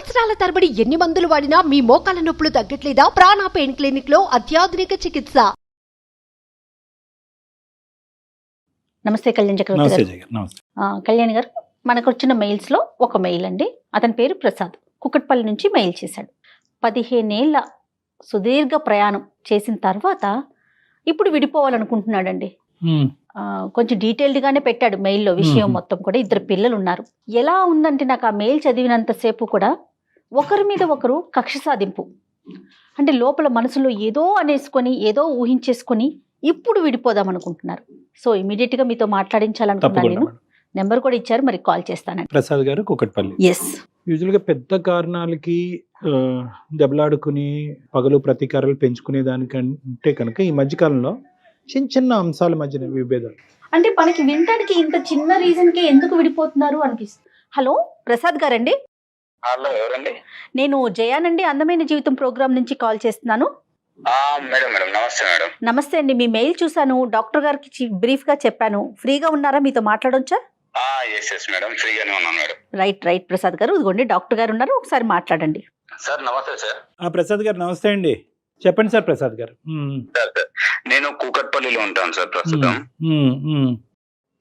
సంవత్సరాల తరబడి ఎన్ని మందులు వాడినా మీ మోకాల నొప్పులు తగ్గట్లేదా? ప్రాణ పెయిన్ క్లినిక్ లో అత్యాధునిక చికిత్స. నమస్తే కళ్యాణ్ చక్రవర్తి నమస్తే గారు. జగన్, నమస్తే. కళ్యాణ్ గారు, మనకు వచ్చిన మెయిల్స్ లో ఒక మెయిల్ అండి. అతని పేరు ప్రసాద్, కుక్కట్పల్లి నుంచి మెయిల్ చేశాడు. 15 ఏళ్ల సుదీర్ఘ ప్రయాణం చేసిన తర్వాత ఇప్పుడు విడిపోవాలనుకుంటున్నాడండి. కొంచెం డీటెయిల్డ్ గానే పెట్టాడు మెయిల్లో విషయం మొత్తం కూడా. 2 పిల్లలు ఉన్నారు. ఎలా ఉందంటే నాకు ఆ మెయిల్ చదివినంతసేపు కూడా ఒకరి మీద ఒకరు కక్ష సాధింపు, అంటే లోపల మనసులో ఏదో అనేసుకొని ఏదో ఊహించేసుకొని ఇప్పుడు విడిపోదాం అనుకుంటున్నారు. సో ఇమీడియట్ గా మీతో మాట్లాడించాలనుకున్నాను. నేను నెంబర్ కూడా ఇచ్చారు, మరి కాల్ చేస్తానండి. ప్రసాద్ గారు, కుకట్పల్లి. ఎస్, యూజువల్ గా పెద్ద కారణాలకి దెబ్బలాడుకుని పగలు ప్రతీకారాలు పెంచుకునే దానికంటే కనుక ఈ మధ్యకాలంలో చిన్న చిన్న అంశాల మధ్యన విభేదాలు. అంటే మనకి వినటానికి ఇంత చిన్న రీజన్ కి ఎందుకు విడిపోతున్నారు అనిపిస్తుంది. హలో ప్రసాద్ గారండి. హలో, ఎవరండి? నేను జయానండి, అందమైన జీవితం ప్రోగ్రామ్ నుంచి కాల్ చేస్తున్నాను. మేడం నమస్తే మేడం. నమస్తే అండి, మీ మెయిల్ చూశాను, డాక్టర్ గారికి బ్రీఫ్ గా చెప్పాను. ఫ్రీగా ఉన్నారా, మీతో మాట్లాడొచ్చా? ఎస్ మేడం, ఫ్రీగానే ఉన్నాను మేడం. రైట్ ప్రసాద్ గారు, ఇదిగోండి డాక్టర్ గారు ఉన్నారు, ఒకసారి మాట్లాడండి. సార్ నమస్తే సార్. ప్రసాద్ గారు నమస్తే అండి, చెప్పండి సార్. ప్రసాద్ గారు, సార్ నేను కూకట్పల్లిలో ఉంటాను సార్ ప్రస్తుతం.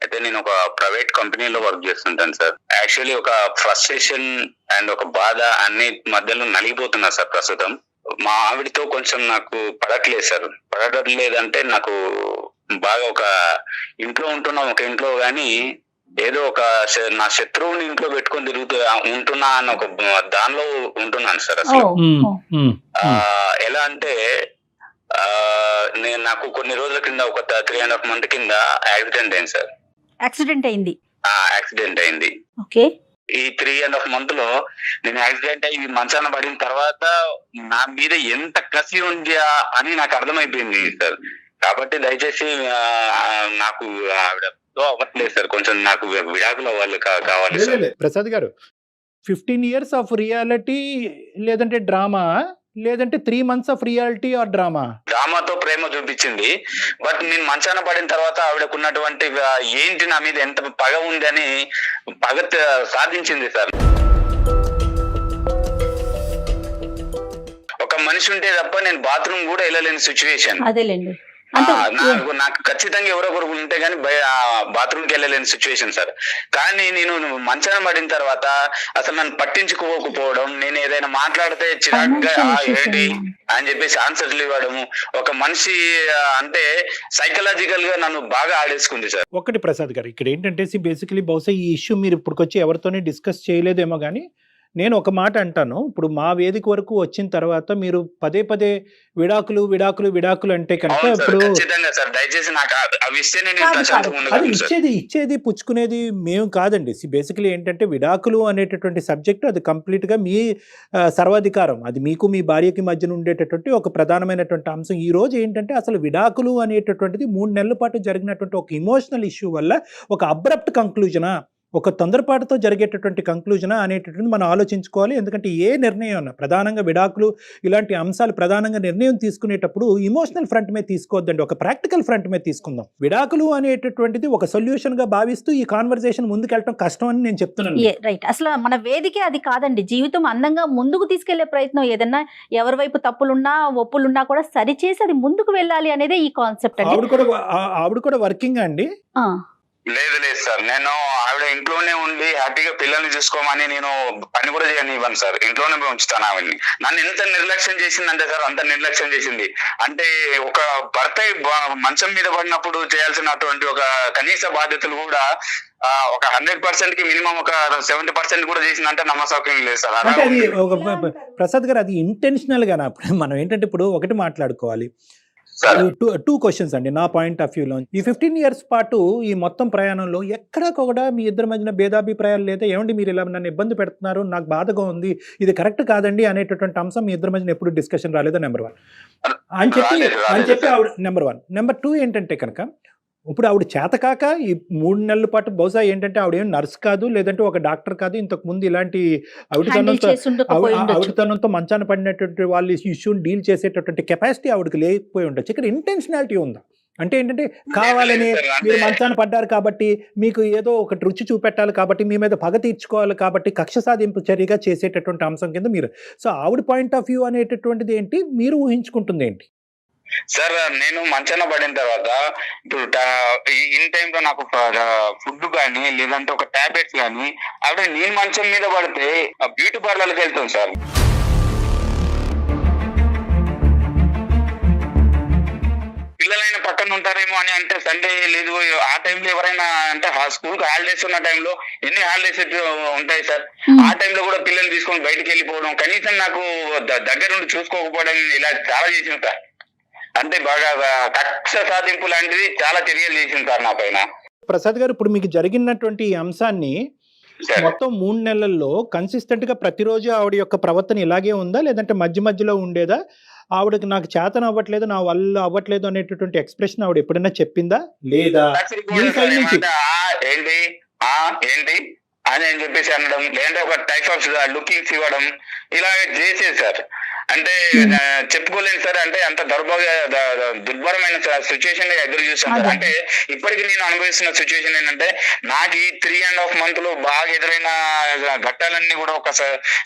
అయితే నేను ఒక ప్రైవేట్ కంపెనీలో వర్క్ చేస్తుంటాను సార్. యాక్చువల్లీ ఒక ఫ్రస్ట్రేషన్ అండ్ ఒక బాధ అన్ని మధ్యలో నలిగిపోతున్నా సార్ ప్రస్తుతం. మా ఆవిడతో కొంచెం నాకు పడట్లేదు సార్. పడట్లేదంటే నాకు బాగా ఒక ఇంట్లో ఉంటున్నాం, ఒక ఇంట్లో గానీ ఏదో ఒక నా శత్రువుని ఇంట్లో పెట్టుకొని ఉంటున్నా అన్న ఒక దానిలో ఉంటున్నాను సార్ అసలు. ఎలా అంటే నాకు కొన్ని రోజుల కింద ఒక 3.5 months కింద యాక్సిడెంట్ అయింది సార్. యాక్సిడెంట్ అయింది. ఓకే. ఈ 3.5 months లో నేను యాక్సిడెంట్ అయ్యి మంచాన పడిన తర్వాత నా మీద ఎంత కసి ఉందా అని నాకు అర్థమైపోయింది సార్. కాబట్టి దయచేసి నాకు ఆవిడతో అవ్వట్లేదు సార్, కొంచెం నాకు విడాకుల వాళ్ళు కావాలి సార్. ప్రసాద్ గారు, 15 years ఆఫ్ రియాలిటీ లేదంటే డ్రామా, లేదంటే 3 months of reality or drama? డ్రామాతో ప్రేమ చూపించింది. బట్ నేను మంచాన పడిన తర్వాత ఆవిడకున్నటువంటి ఏంటి నా మీద ఎంత పగ ఉంది అని పగ సాధించింది సార్. ఒక మనిషి ఉంటే తప్ప నేను బాత్రూమ్ కూడా వెళ్ళలేని సిచ్యువేషన్. అదేలేండి. నాకు ఖచ్చితంగా ఎవరో ఒకరు ఉంటే గానీ బాత్రూమ్కి వెళ్ళలేని సిచ్యువేషన్ సార్. కానీ నేను మంచాన పడిన తర్వాత అసలు నన్ను పట్టించుకోకపోవడం, నేను ఏదైనా మాట్లాడితే చిరాకుగా ఏంటి అని చెప్పేసి ఆన్సర్లు ఇవ్వడము, ఒక మనిషి అంటే సైకలాజికల్ గా నన్ను బాగా ఆడేసుకుంది సార్. ఒకటి ప్రసాద్ గారు, ఇక్కడ ఏంటంటే బేసికలీ బహుశా ఈ ఇష్యూ మీరు ఇప్పటికొచ్చి ఎవరితోనే డిస్కస్ చేయలేదేమో కానీ నేను ఒక మాట అంటాను. ఇప్పుడు మా వేదిక వరకు వచ్చిన తర్వాత మీరు పదే విడాకులు అంటే కనుక ఇప్పుడు అది ఇచ్చేది పుచ్చుకునేది మేము కాదండి. బేసికలీ ఏంటంటే విడాకులు అనేటటువంటి సబ్జెక్టు అది కంప్లీట్గా మీ సర్వాధికారం, అది మీకు మీ భార్యకి మధ్యన ఉండేటటువంటి ఒక ప్రధానమైనటువంటి అంశం. ఈ రోజు ఏంటంటే అసలు విడాకులు అనేటటువంటిది 3 నెలల పాటు జరిగినటువంటి ఒక ఇమోషనల్ ఇష్యూ వల్ల ఒక అబ్రప్ట్ కంక్లూజనా, ఒక తొందరపాటుతో జరిగేటటువంటి కంక్లూజనా అనేటటువంటి మనం ఆలోచించుకోవాలి. ఎందుకంటే ఏ నిర్ణయం ప్రధానంగా విడాకులు ఇలాంటి అంశాలు ప్రధానంగా నిర్ణయం తీసుకునేటప్పుడు ఇమోషనల్ ఫ్రంట్ మీద తీసుకోవద్దండి, ఒక ప్రాక్టికల్ ఫ్రంట్ మీద తీసుకుందాం. విడాకులు అనేటటువంటిది ఒక సొల్యూషన్ గా భావిస్తూ ఈ కాన్వర్సేషన్ ముందుకెళ్ళడం కష్టం అని నేను చెప్తున్నాను. రైట్. అసలు మన వేదికే అది కాదండి. జీవితం అందంగా ముందుకు తీసుకెళ్లే ప్రయత్నం, ఏదన్నా ఎవరి వైపు తప్పులున్నా ఒప్పులున్నా కూడా సరిచేసి అది ముందుకు వెళ్ళాలి అనేదే ఈ కాన్సెప్ట్. ఆవిడ కూడా వర్కింగ్ అండి? లేదు సార్, నేను ఆవిడ ఇంట్లోనే ఉండి హ్యాపీగా పిల్లల్ని చూసుకోమని నేను పని కూడా చేయనివ్వను సార్. ఇంట్లోనే ఉంచుతాను ఆవిడ్ని. నన్ను ఎంత నిర్లక్ష్యం చేసిందంటే సార్, అంత నిర్లక్ష్యం చేసింది. అంటే ఒక భర్త మంచం మీద పడినప్పుడు చేయాల్సినటువంటి ఒక కనీస బాధ్యతలు కూడా ఒక 100% కి మినిమం ఒక 70% కూడా చేసిందంటే నమ్మసౌక్యం లేదు సార్. ప్రసాద్ గారు, అది ఇంటెన్షనల్ గా మనం ఏంటంటే ఇప్పుడు ఒకటి మాట్లాడుకోవాలి. 2 questions అండి నా పాయింట్ ఆఫ్ వ్యూలో. ఈ 15 years పాటు ఈ మొత్తం ప్రయాణంలో ఎక్కడా కూడా మీ ఇద్దరి మధ్యన భేదాభిప్రాయాలు లేదా, ఏమండి మీరు ఇలా నన్ను ఇబ్బంది పెడుతున్నారు, నాకు బాధగా ఉంది, ఇది కరెక్ట్ కాదండి అనేటటువంటి అంశం మీ ఇద్దరి మధ్యన ఎప్పుడు డిస్కషన్ రాలేదా? నెంబర్ 1 అని చెప్పి ఆవిడ. నెంబర్ 1. నెంబర్ 2 ఏంటంటే కనుక ఇప్పుడు ఆవిడ చేతకాక ఈ 3 నెలల పాటు బహుశా ఏంటంటే ఆవిడ ఏం నర్స్ కాదు, లేదంటే ఒక డాక్టర్ కాదు, ఇంతకు ముందు ఇలాంటి ఆవిడతనంతో మంచాన పడినటువంటి వాళ్ళు ఇష్యూని డీల్ చేసేటటువంటి కెపాసిటీ ఆవిడకి లేకపోయి ఉండొచ్చు. ఇక్కడ ఇంటెన్షనాలిటీ ఉందా? అంటే ఏంటంటే కావాలని మీరు మంచాన పడ్డారు కాబట్టి మీకు ఏదో ఒకటి రుచి చూపెట్టాలి కాబట్టి మీ మీద పగ తీర్చుకోవాలి కాబట్టి కక్ష సాధింపు చర్యగా చేసేటటువంటి అంశం కింద మీరు సో ఆవిడ పాయింట్ ఆఫ్ వ్యూ అనేటటువంటిది ఏంటి, మీరు ఊహించుకుంటుంది ఏంటి? సార్ నేను మంచాన పడిన తర్వాత ఇప్పుడు ఇన్ టైంలో నాకు ఫుడ్ కానీ లేదంటే ఒక టాబ్లెట్స్ కానీ అప్పుడే నేను మంచం మీద పడితే బ్యూటీ పార్లర్కి వెళ్తాం సార్. పిల్లలైనా పక్కన ఉంటారేమో అని అంటే సండే లేదు ఆ టైంలో ఎవరైనా అంటే స్కూల్ కి హాలిడేస్ ఉన్న టైంలో ఎన్ని హాలిడేస్ ఉంటాయి సార్, ఆ టైంలో కూడా పిల్లల్ని తీసుకొని బయటకు వెళ్ళిపోవడం, కనీసం నాకు దగ్గరుండి చూసుకోకపోవడం, ఇలా చాలా చేసింది సార్. అంటే బాగా కక్ష సాధింపు లాంటిది చాలా చర్యలు చేసింది సార్ నా పైన. ప్రసాద్ గారు, ఇప్పుడు మీకు జరిగినటువంటి ఈ అంశాన్ని మొత్తం 3 నెలల్లో కన్సిస్టెంట్ గా ప్రతిరోజు ఆవిడ యొక్క ప్రవర్తన ఇలాగే ఉందా, లేదంటే మధ్య మధ్యలో ఉండేదా? ఆవిడకి నాకు చేతన అవ్వట్లేదు, నా వల్ల అవ్వట్లేదు అనేటటువంటి ఎక్స్ప్రెషన్ ఆవిడ ఎప్పుడైనా చెప్పిందా లేదా? ఏంటి ఏంటి అని చెప్పేసి అనడం, లేదంటే ఒక టైప్ ఆఫ్ లుకింగ్స్ ఇవ్వడం, ఇలా చేసేది సార్. అంటే చెప్పుకోలేదు సార్, అంటే అంత దుర్భరమైన సిచ్యువేషన్ ఎదురు చూస్తాను సార్. అంటే ఇప్పటికి నేను అనుభవిస్తున్న సిచ్యువేషన్ ఏంటంటే నాకు ఈ 3.5 months బాగా ఎదురైన ఘట్టాలన్నీ కూడా ఒక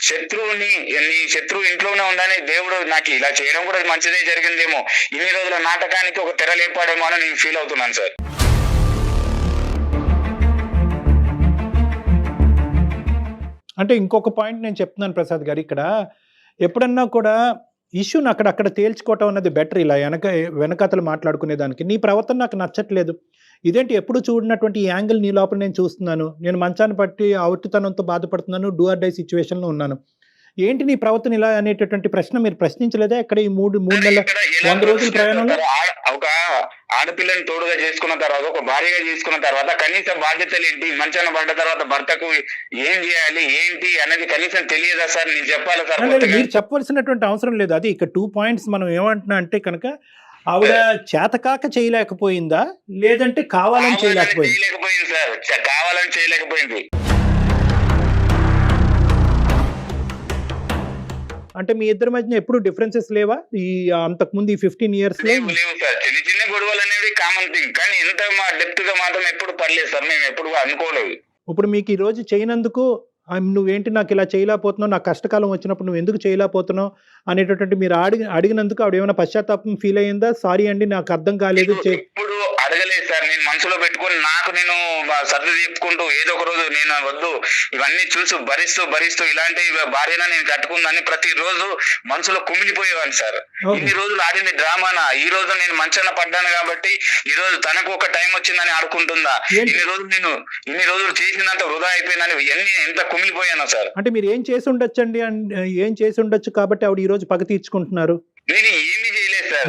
శత్రువుని, నీ శత్రువు ఇంట్లోనే ఉందని దేవుడు నాకు ఇలా చేయడం కూడా మంచిదే జరిగిందేమో, ఇన్ని రోజుల నాటకానికి ఒక తెర లేపాడేమో అని నేను ఫీల్ అవుతున్నాను సార్. అంటే ఇంకొక పాయింట్ నేను చెప్తున్నాను ప్రసాద్ గారు, ఇక్కడ ఎప్పుడన్నా కూడా ఇష్యూని అక్కడక్కడ తేల్చుకోవటం అన్నది బెటర్. ఇలా వెనకతలు మాట్లాడుకునే దానికి నీ ప్రవర్తన నాకు నచ్చట్లేదు, ఇదేంటి ఎప్పుడు చూడనటువంటి ఈ యాంగిల్ నీ లోపల నేను చూస్తున్నాను, నేను మంచాన్ని పట్టి అవుతుతనంతో బాధపడుతున్నాను, డూ ఆర్ డై సిచ్యువేషన్లో ఉన్నాను, ఏంటి నీ ప్రవర్తన ఇలా అనేటటువంటి ప్రశ్న మీరు ప్రశ్నించలేదా? ఇక్కడ ఈ 3 నెలల 100 రోజుల ప్రయాణంలో ఒక ఆడపిల్లని తోడుగా చేసుకున్న తర్వాత, ఒక భార్యగా చేసుకున్న తర్వాత కనీస బాధ్యతలు ఏంటి, మంచాన పడ్డ తర్వాత భర్తకు ఏం చేయాలి ఏంటి అనేది కనీసం తెలియదా సార్? నేను చెప్పాలి సార్. మీరు చెప్పవలసినటువంటి అవసరం లేదు. అది ఇక్కడ 2 points మనం ఏమంటున్నా అంటే కనుక ఆవిడ చేతకాక చేయలేకపోయిందా, లేదంటే కావాలని చేయలేకపోయింది? సార్ కావాలని చేయలేకపోయింది. అంటే మీ ఇద్దరి మధ్య ఎప్పుడు డిఫరెన్సెస్ లేవా ఈ అంతకుముందు ఈ 15 years లో? లేవు సార్, చిన్న చిన్న గొడవలు అనేవి కామన్ థింగ్, కానీ ఇంత డెప్త్ గా మాత్రం ఎప్పుడు పడలేదు సార్, మేము ఎప్పుడు అనుకోలేదు. ఇప్పుడు మీకు ఈ రోజు చేయనందుకు నువ్వేంటి నాకు ఇలా చేయలేకపోతున్నావు, నాకు కష్టకాలం వచ్చినప్పుడు నువ్వు ఎందుకు చేయలేకపోతున్నావు అనేటటువంటి మీరు అడిగినందుకు ఆవిడ ఏమైనా పశ్చాత్తాపం ఫీల్ అయ్యిందా? సారీ అండి నాకు అర్థం కాలేదు. ఇప్పుడు అడగలేదు సార్, నేను మనసులో పెట్టుకొని నాకు నేను సర్ది చెప్పుకుంటూ ఏదో ఒక రోజు నేను వద్దు ఇవన్నీ చూసి భరిస్తూ ఇలాంటి భార్యన నేను కట్టుకుందని ప్రతిరోజు మనసులో కుమిలిపోయేవాడిని సార్. ఇన్ని రోజులు ఆడింది డ్రామానా, ఈ రోజు నేను మంచాన పడ్డాను కాబట్టి ఈ రోజు తనకు ఒక టైం వచ్చిందని ఆడుకుంటుందా, ఇన్ని రోజులు చేసినంత వృధా అయిపోయిందని ఎంత కుమిలిపోయాను సార్. అంటే మీరు ఏం చేసి ఉండొచ్చండి, ఏం చేసి ఉండొచ్చు కాబట్టి ఆవిడ ఈ రోజు పగ తీర్చుకుంటున్నారు? నేను ఏమీ చేయలేదు సార్,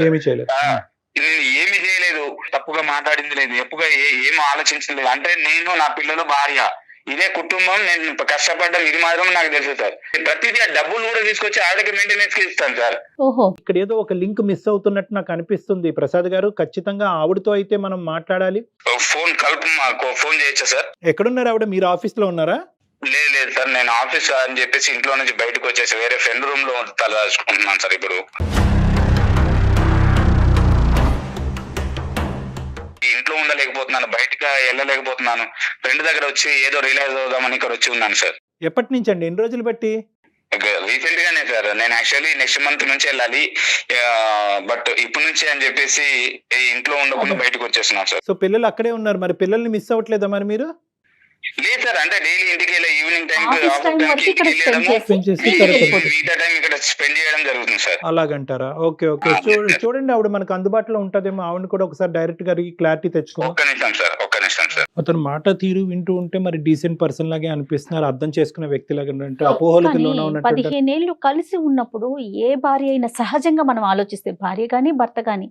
నేను ఏమి చేయలేదు, తప్పుగా మాట్లాడింది లేదు, ఎప్పుగా ఏం ఆలోచించలేదు. అంటే నేను, నా పిల్లలు, భార్య, ఇదే కుటుంబం, నేను కష్టపడ్డం ఇది మాత్రం నాకు తెలుసు సార్. ప్రతిదీ డబ్బులు కూడా తీసుకొచ్చి ఆవిడకి మెయింటెనెన్స్ కి ఇస్తాను సార్. ఇక్కడ ఏదో ఒక లింక్ మిస్ అవుతున్నట్టు నాకు అనిపిస్తుంది ప్రసాద్ గారు. ఖచ్చితంగా ఆవిడతో అయితే మనం మాట్లాడాలి. ఫోన్ చేయొచ్చా సార్? ఎక్కడున్నారు ఆవిడ? మీరు ఆఫీస్ లో ఉన్నారా? లేదు సార్, నేను ఆఫీస్ అని చెప్పేసి ఇంట్లో నుంచి బయటకు వచ్చేసి వేరే ఫ్రెండ్ రూమ్ లో తలదాచుకుంటున్నాను సార్. ఇప్పుడు ఇంట్లో ఉండలేకపోతున్నాను, బయటకు వెళ్ళలేకపోతున్నాను, ఫ్రెండ్ దగ్గర వచ్చి ఏదో రియలైజ్ అవుదామని ఇక్కడ వచ్చి ఉన్నాను సార్. ఎప్పటి నుంచి అండి, ఎన్ని రోజులు బట్టి? రీసెంట్ గానే సార్, నేను యాక్చువల్లీ నెక్స్ట్ మంత్ నుంచి వెళ్ళాలి, బట్ ఇప్పటి నుంచి అని చెప్పేసి ఇంట్లో ఉండకుండా బయటకు వచ్చేస్తున్నాను సార్. సో పిల్లలు అక్కడే ఉన్నారు, మరి పిల్లల్ని మిస్ అవ్వట్లేదా మరి మీరు? లేదు సార్, అంటే డైలీ ఇంటికి వెళ్ళి ఈవినింగ్ టైం మిగతా టైం ఇక్కడ స్పెండ్ చేయడం జరుగుతుంది సార్. అలాగంటారా? ఓకే ఓకే, చూడండి ఆవిడ మనకు అందుబాటులో ఉంటదేమో, ఆవిడ కూడా ఒకసారి డైరెక్ట్ గా క్లారిటీ తెచ్చుకో. ఒక్క నిమిషం సార్. అతను మాట తీరు వింటూ ఉంటే మరి డీసెంట్ పర్సన్ లాగే అనిపిస్తున్నారు, అర్థం చేసుకునే వ్యక్తి లాగా. అపోహలకు లోన ఉన్నట్టు. 15 ఏళ్ళు కలిసి ఉన్నప్పుడు ఏ భార్య అయినా సహజంగా మనం ఆలోచిస్తే, భార్య కానీ భర్త కానీ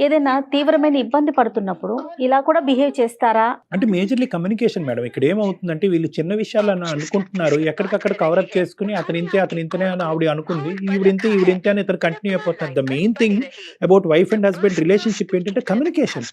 ఏదైనా తీవ్రమైన ఇబ్బంది పడుతున్నప్పుడు ఇలా కూడా బిహేవ్ చేస్తారా? అంటే మేజర్లీ కమ్యూనికేషన్ మేడం. ఇక్కడ ఏమవుతుందంటే వీళ్ళు చిన్న విషయాలు అనుకుంటున్నారు, ఎక్కడికక్కడ కవరప్ చేసుకుని అతను ఇంతే అని ఆవిడ అనుకుంది, ఈవిడింతే అని ఇతను కంటిన్యూ అయిపోతున్నారు. The main thing about wife and husband relationship ఏంటంటే కమ్యూనికేషన్.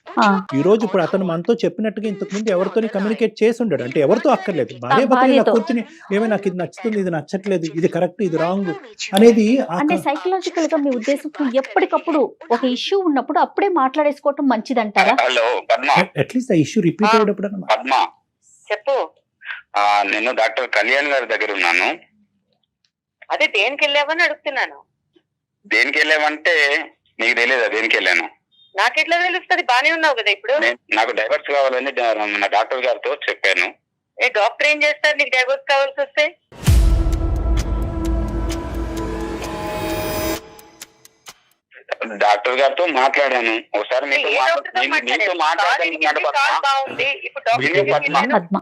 ఈ రోజు ఇప్పుడు అతను మనతో చెప్పినట్టుగా ఇంతకు ముందు ఎవరితో కమ్యూనికేట్ చేసి ఉండడు, అంటే ఎవరితో అక్కర్లేదు, భార్య భర్త కూర్చుని ఏమైనా నాకు ఇది నచ్చుతుంది, ఇది నచ్చట్లేదు, ఇది కరెక్ట్, ఇది రాంగ్ అనేది. అంటే సైకలాజికల్ గా మీ ఉద్దేశం ఎప్పటికప్పుడు ఒక ఇష్యూ ఉన్నప్పుడు అప్పుడే మాట్లాడేసుకోవటం మంచిదంటారా? హలో పద్మ, అట్లీస్ట్ ఆ ఇష్యూ రిపీట్ అయ్యేటప్పుడు పద్మ చెప్పు. నేను డాక్టర్ కళ్యాణ్ గారి దగ్గర ఉన్నాను. అదే దేనికి వెళ్ళావని అడుగుతున్నాను. దేనికి వెళ్ళామంటే నీకు తెలియదా దేనికి వెళ్ళాను? నాకెట్లా తెలుస్తుంది? బానే ఉన్నావు కదా ఇప్పుడు. నాకు డైవర్స్ కావాలని మన డాక్టర్ గారితో చెప్పాను. ఏ డాక్టర్ ఏం చేస్తారు నీకు డైవర్స్ కావాల్సి వస్తే? డాక్టర్ గారితో మాట్లాడాను ఒకసారి. మీతో ఏ డాక్టర్తో మాట్లాడారు? కాల్ బాగుంది. ఇప్పుడు డాక్టర్ పద్మ. పద్మ,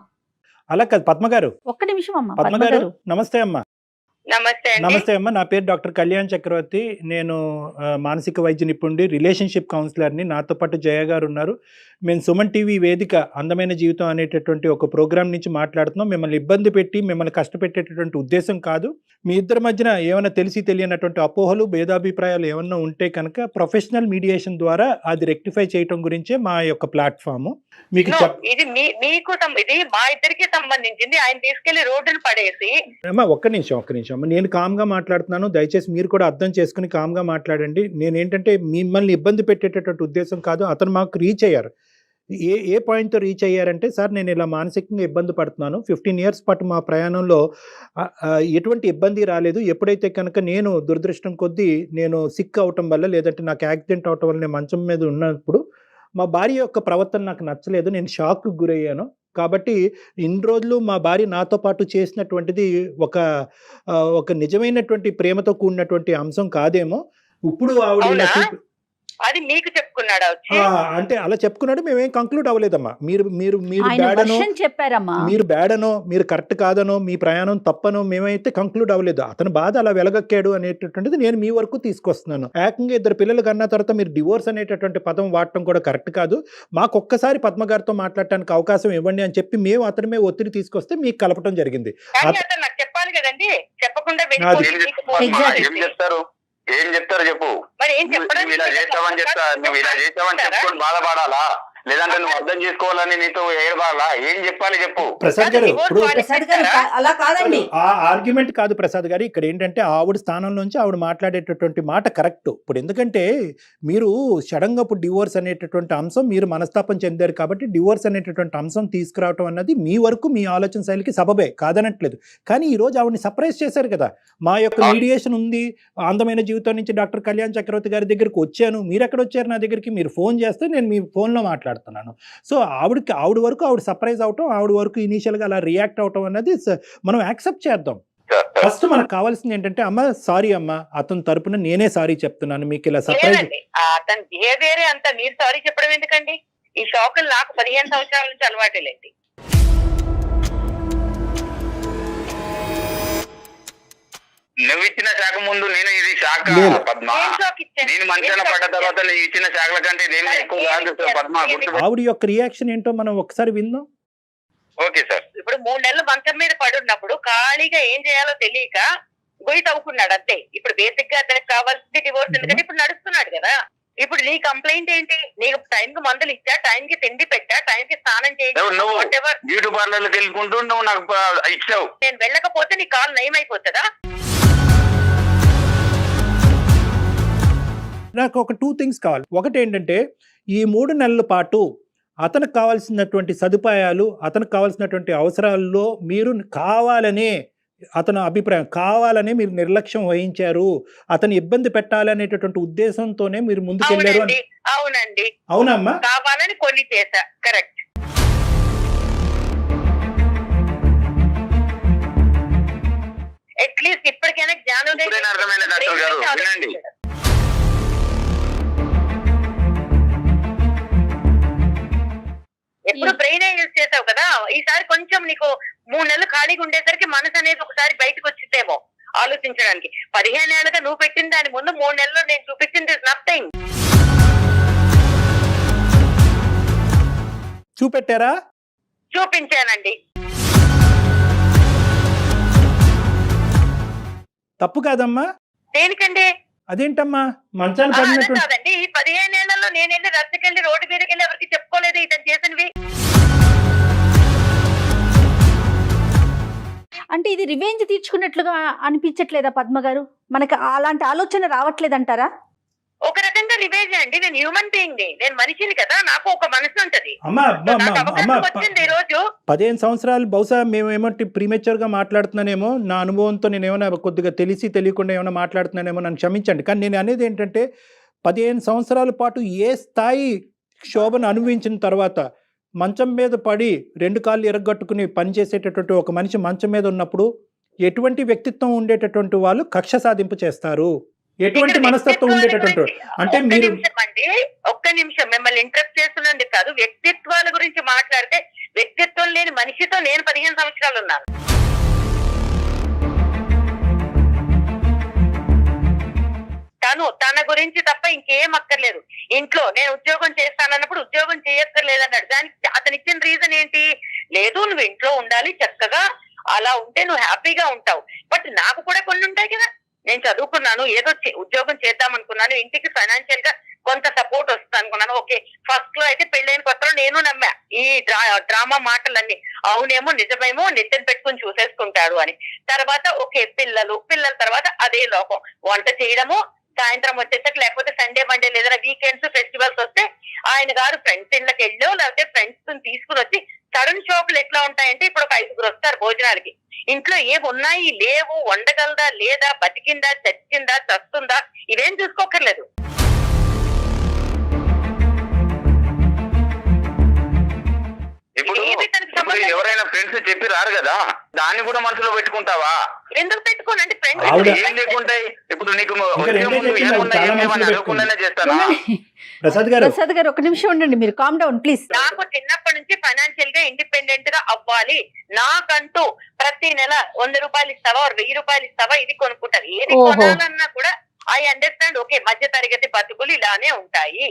అలా కాదు పద్మ గారు. ఒక్క నిమిషం అమ్మా. పద్మ గారు నమస్తే అమ్మా. నమస్తే అండి. నమస్తే అమ్మ, నా పేరు డాక్టర్ కళ్యాణ్ చక్రవర్తి. నేను మానసిక వైద్య నిపుణుడి, రిలేషన్షిప్ కౌన్సిలర్ని. నాతో పాటు జయ గారు ఉన్నారు. మేము సుమన్ టీవీ వేదిక అందమైన జీవితం అనేటటువంటి ఒక ప్రోగ్రామ్ నుంచి మాట్లాడుతున్నాం. మిమ్మల్ని ఇబ్బంది పెట్టి మిమ్మల్ని కష్టపెట్టేటటువంటి ఉద్దేశం కాదు. మీ ఇద్దరి మధ్యన ఏమైనా తెలిసి తెలియనటువంటి అపోహలు, భేదాభిప్రాయాలు ఏమన్నా ఉంటే కనుక ప్రొఫెషనల్ మీడియేషన్ ద్వారా అది రెక్టిఫై చేయటం గురించే మా యొక్క ప్లాట్ఫామ్. మీకు No, ఇది మీకు ఇది మా ఇద్దరికి సంబంధించింది. ఆయన తీసుకెళ్లి రోడ్డును పడేసి. అమ్మా ఒక్క నిమిషం అమ్మ, నేను కామ్గా మాట్లాడుతున్నాను. దయచేసి మీరు కూడా అర్థం చేసుకుని కామ్గా మాట్లాడండి. నేనేంటంటే మిమ్మల్ని ఇబ్బంది పెట్టేటటువంటి ఉద్దేశం కాదు. అతను మాకు రీచ్ అయ్యారు. ఏ పాయింట్తో రీచ్ అయ్యారంటే, సార్ నేను ఇలా మానసికంగా ఇబ్బంది పడుతున్నాను. 15 years పాటు మా ప్రయాణంలో ఎటువంటి ఇబ్బంది రాలేదు. ఎప్పుడైతే కనుక నేను దురదృష్టం కొద్దీ నేను సిక్ అవటం వల్ల, లేదంటే నాకు యాక్సిడెంట్ అవటం వల్ల నేను మంచం మీద ఉన్నప్పుడు మా భార్య యొక్క ప్రవర్తన నాకు నచ్చలేదు. నేను షాక్కు గురయ్యాను. కాబట్టి ఇన్ని రోజులు మా భార్య నాతో పాటు చేసినటువంటిది ఒక నిజమైనటువంటి ప్రేమతో కూడినటువంటి అంశం కాదేమో. ఇప్పుడు ఆవిడ ఇలా అది మీకు చెప్పుకున్నాడా వచ్చి? అంటే అలా చెప్పుకున్నాడు. మేమేం కంక్లూడ్ అవ్వలేదమ్మా. మీరు ఆయన బ్యాడనో, వర్షన్ చెప్పారమ్మా. మీరు బ్యాడనో, మీరు కరెక్ట్ కాదనో, మీ ప్రయాణం తప్పనో మేమైతే కంక్లూడ్ అవ్వలేదు. అతని బాధ అలా వెలగక్కాడు అనేటటువంటిది నేను మీ వరకు తీసుకొస్తున్నాను. ఏకంగా 2 పిల్లలు కన్నా తర్వాత మీరు డివోర్స్ అనేటటువంటి పదం వాడటం కూడా కరెక్ట్ కాదు. మాకు ఒక్కసారి పద్మ గారితో మాట్లాడటానికి అవకాశం ఇవ్వండి అని చెప్పి మేము అతని మీద ఒత్తిడి తీసుకొస్తే మీకు కలపడం జరిగింది. కానీ అతను నాకు చెప్పాలి కదండి. చెప్పకుండా ఏం చెప్తారు చెప్పు. మరి ఏం చెప్పడం? నువ్వు ఇలా చేసావని చెప్పుకొని బాధపడాలా, లేదంటే నువ్వు అర్థం చేసుకోవాలని నీతో ఏడవాలా? ఏం చెప్పాలి చెప్పు. ప్రసాద్ గారు, ఇప్పుడు అలా కాదండి. ఆ ఆర్గ్యుమెంట్ కాదు ప్రసాద్ గారు. ఇక్కడ ఏంటంటే ఆవిడ స్థానంలోంచి ఆవిడ మాట్లాడేటటువంటి మాట కరెక్ట్. ఇప్పుడు ఎందుకంటే మీరు సడన్గా ఇప్పుడు డివోర్స్ అనేటటువంటి అంశం, మీరు మనస్తాపం చెందారు కాబట్టి డివోర్స్ అనేటటువంటి అంశం తీసుకురావటం అన్నది మీ వరకు మీ ఆలోచన శైలికి సబబే, కాదనట్లేదు. కానీ ఈ రోజు ఆవిడని సర్ప్రైజ్ చేశారు కదా. మా యొక్క మీడియేషన్ ఉంది, అందమైన జీవితం నుంచి డాక్టర్ కళ్యాణ్ చక్రవర్తి గారి దగ్గరికి వచ్చాను. మీరు ఎక్కడ వచ్చారు నా దగ్గరికి? మీరు ఫోన్ చేస్తే నేను మీ ఫోన్లో మాట్లాడుతున్నాను. సో ఆవిడ వరకు ఆవిడ సర్ప్రైజ్ అవటం, ఆవిడ వరకు ఇనీషియల్గా అలా రియాక్ట్ అవటం అన్నది మనం యాక్సెప్ట్ చేద్దాం. ఫస్ట్ మనకు కావాల్సింది ఏంటంటే, అమ్మ సారీ అమ్మ, అతని తరపున నేనే సారీ చెప్తున్నాను, మీకు ఇలా సర్ప్రైజ్. అతని బిహేవియరే అంత, మీరు సారీ చెప్పడం ఎందుకండి? ఈ షాకులు నాకు 15 సంవత్సరాల నుంచి అలవాటేలేండి. నువ్వు ఇచ్చిన శాఖ ముందు నేను ఇది శాఖ పద్మ. నేను మంచాన పడ్డ తర్వాత నువ్వు ఇచ్చిన శాఖల కంటే ఇదేమి ఎక్కువ కాదు పద్మ. ఆవిడ యొక్క రియాక్షన్ ఏంటో మనం ఒకసారి విందాం. Okay sir. ఇప్పుడు 3 నెలలు మంచం మీద పడున్నప్పుడు ఖాళీగా ఏం చేయాలో తెలియక గొయ్యి తవ్వుకున్నాడు అంతే. ఇప్పుడు బేసిక్ గా అతనికి కావాల్సింది డివోర్స్. ఎందుకంటే ఇప్పుడు నడుస్తున్నాడు కదా. ఇప్పుడు నీ కంప్లైంట్ ఏంటి? నీకు టైం కి మందులు ఇచ్చా, టైం కి తిండి పెట్టా, టైం కి స్నానం చేయించా, బ్యూటీ పార్లర్కి వెళ్ళుకుంటూ నువ్వు నాకు ఇచ్చావు. నేను వెళ్ళకపోతే నీ కాలు నయం అయిపోతుందా? నాకు ఒక 2 things కావాలి. ఒకటి ఏంటంటే, ఈ 3 నెలల పాటు అతనికి కావాల్సినటువంటి సదుపాయాలు, అతనికి కావాల్సినటువంటి అవసరాల్లో మీరు కావాలనే, అతని అభిప్రాయం కావాలనే మీరు నిర్లక్ష్యం వహించారు, అతను ఇబ్బంది పెట్టాలనేటటువంటి ఉద్దేశంతోనే మీరు ముందుకెళ్ళారు అని. అవునండి. అవునమ్మా, కావాలని కొన్ని చేశా. కరెక్ట్. అట్లీస్ట్ ఇప్పటికైనా జ్ఞానం అర్థమైన డాక్టర్ గారు వినండి. ఎప్పుడు బ్రెయిన్ యూజ్ చేసావు కదా. ఈసారి కొంచెం నీకు 3 నెలలు ఖాళీగా ఉండేసరికి మనసు అనేది ఒకసారి బయటకు వచ్చిందేమో ఆలోచించడానికి. 15 ఏళ్ళుగా నువ్వు పెట్టిన దాని ముందు 3 నెలల్లో నేను చూపించింది నథింగ్. చూపెట్టారా? చూపించానండి. తప్పు కాదమ్మా. దేనికండి? అదేంటమ్మా మంచాన్ని పడినట్టు? కాదండి, ఈ 15 ఏళ్లలో నేను వెళ్ళి రద్దకెళ్ళి రోడ్డు మీదకి వెళ్ళి ఎవరికి చెప్పుకోలేదు ఇతను చేసినవి. అంటే ఇది రివెంజ్ తీర్చుకున్నట్లుగా అనిపించట్లేదా పద్మ గారు? మనకి అలాంటి ఆలోచన రావట్లేదంటారా? ఒక రకంగా కూడా రివేజ్ అండి. నేను హ్యూమన్ బీయింగ్ ని, నేను మనిషిని కదా, నాకు ఒక మనసు ఉంటది. అమ్మా నాకు అవకాశం వచ్చింది ఈ రోజు. 15 సంవత్సరాలు బహుశా మేము ఏమంటే ప్రీమెచ్యూర్ గా మాట్లాడుతున్నానేమో, నా అనుభవంతో నేను ఏమైనా కొద్దిగా తెలిసి తెలియకుండా ఏమైనా మాట్లాడుతున్నానేమో, నన్ను క్షమించండి. కానీ నేను అనేది ఏంటంటే 15 సంవత్సరాల పాటు ఏ స్థాయి క్షోభను అనుభవించిన తర్వాత మంచం మీద పడి 2 కాళ్ళు ఎరగొట్టుకుని పనిచేసేటటువంటి ఒక మనిషి మంచం మీద ఉన్నప్పుడు ఎటువంటి వ్యక్తిత్వం ఉండేటటువంటి వాళ్ళు కక్ష సాధింపు చేస్తారు, ఎటువంటి మనస్తత్వం ఉండేటటువంటి అంటే మీరు ఒక్క నిమిషం మిమ్మల్ని ఇంటరప్ట్ చేస్తున్నందుకు కాదు, వ్యక్తిత్వాల గురించి మాట్లాడితే వ్యక్తిత్వం లేని మనిషితో నేను 15 సంవత్సరాలు ఉన్నాను. తన గురించి తప్ప ఇంకేం అక్కర్లేదు. ఇంట్లో నేను ఉద్యోగం చేస్తానన్నప్పుడు ఉద్యోగం చేయక్కర్లేదన్నాడు. దానికి అతను ఇచ్చిన రీజన్ ఏంటి? లేదు నువ్వు ఇంట్లో ఉండాలి చక్కగా, అలా ఉంటే నువ్వు హ్యాపీగా ఉంటావు. బట్ నాకు కూడా కొన్ని ఉంటాయి కదా, నేను చదువుకున్నాను, ఏదో ఉద్యోగం చేద్దాం అనుకున్నాను, ఇంటికి ఫైనాన్షియల్ గా కొంత సపోర్ట్ వస్తుంది అనుకున్నాను. ఓకే, ఫస్ట్ లో అయితే పెళ్ళైన కొత్తలో నేను నమ్మా ఈ డ్రామా మాటలన్నీ అవునేమో నిజమేమో నెత్తిన పెట్టుకుని చూసేసుకుంటాడు అని. తర్వాత ఓకే పిల్లల తర్వాత అదే లోకం, వంట చేయడము, సాయంత్రం వచ్చేసరికి లేకపోతే సండే మండే లేదా వీకెండ్స్ ఫెస్టివల్స్ వస్తే ఆయన గారు ఫ్రెండ్స్ ఇళ్ళకి వెళ్ళో లేకపోతే ఫ్రెండ్స్ తీసుకుని వచ్చి సడన్ షాపులు ఎట్లా ఉంటాయంటే ఇప్పుడు ఒక 5గురు వస్తారు భోజనాలకి, ఇంట్లో ఏమున్నాయి లేవు, వండగలదా లేదా, బతికిందా చచ్చిందా చస్తుందా ఇవేం చూసుకోకర్లేదు. ఇప్పుడు ఎవరైనా ఫ్రెండ్స్ చెప్పి రారు కదా, దాన్ని కూడా మనసులో పెట్టుకుంటావా? ఎందుకు పెట్టుకోనండి ఫ్రెండ్స్ ఏం లేకుంటాయి. ఇప్పుడు నీకు అనుకుండానే చేస్తానా? ప్రసాద్ గారు ఒక నిమిషం ఉండండి, మీరు కామ్ డౌన్ ప్లీజ్. నాకు చిన్నప్పటి నుంచి ఫైనాన్షియల్ గా ఇండిపెండెంట్ గా అవ్వాలి, నాకంటూ ప్రతి నెల 100 రూపాయలు ఇస్తావా 1000 రూపాయలు ఇస్తావా ఇది కొనుక్కుంటారు. ఏది కొనాలన్నా కూడా ఐ అండర్స్టాండ్. ఓకే, మధ్య తరగతి బతుకులు ఇలానే ఉంటాయి,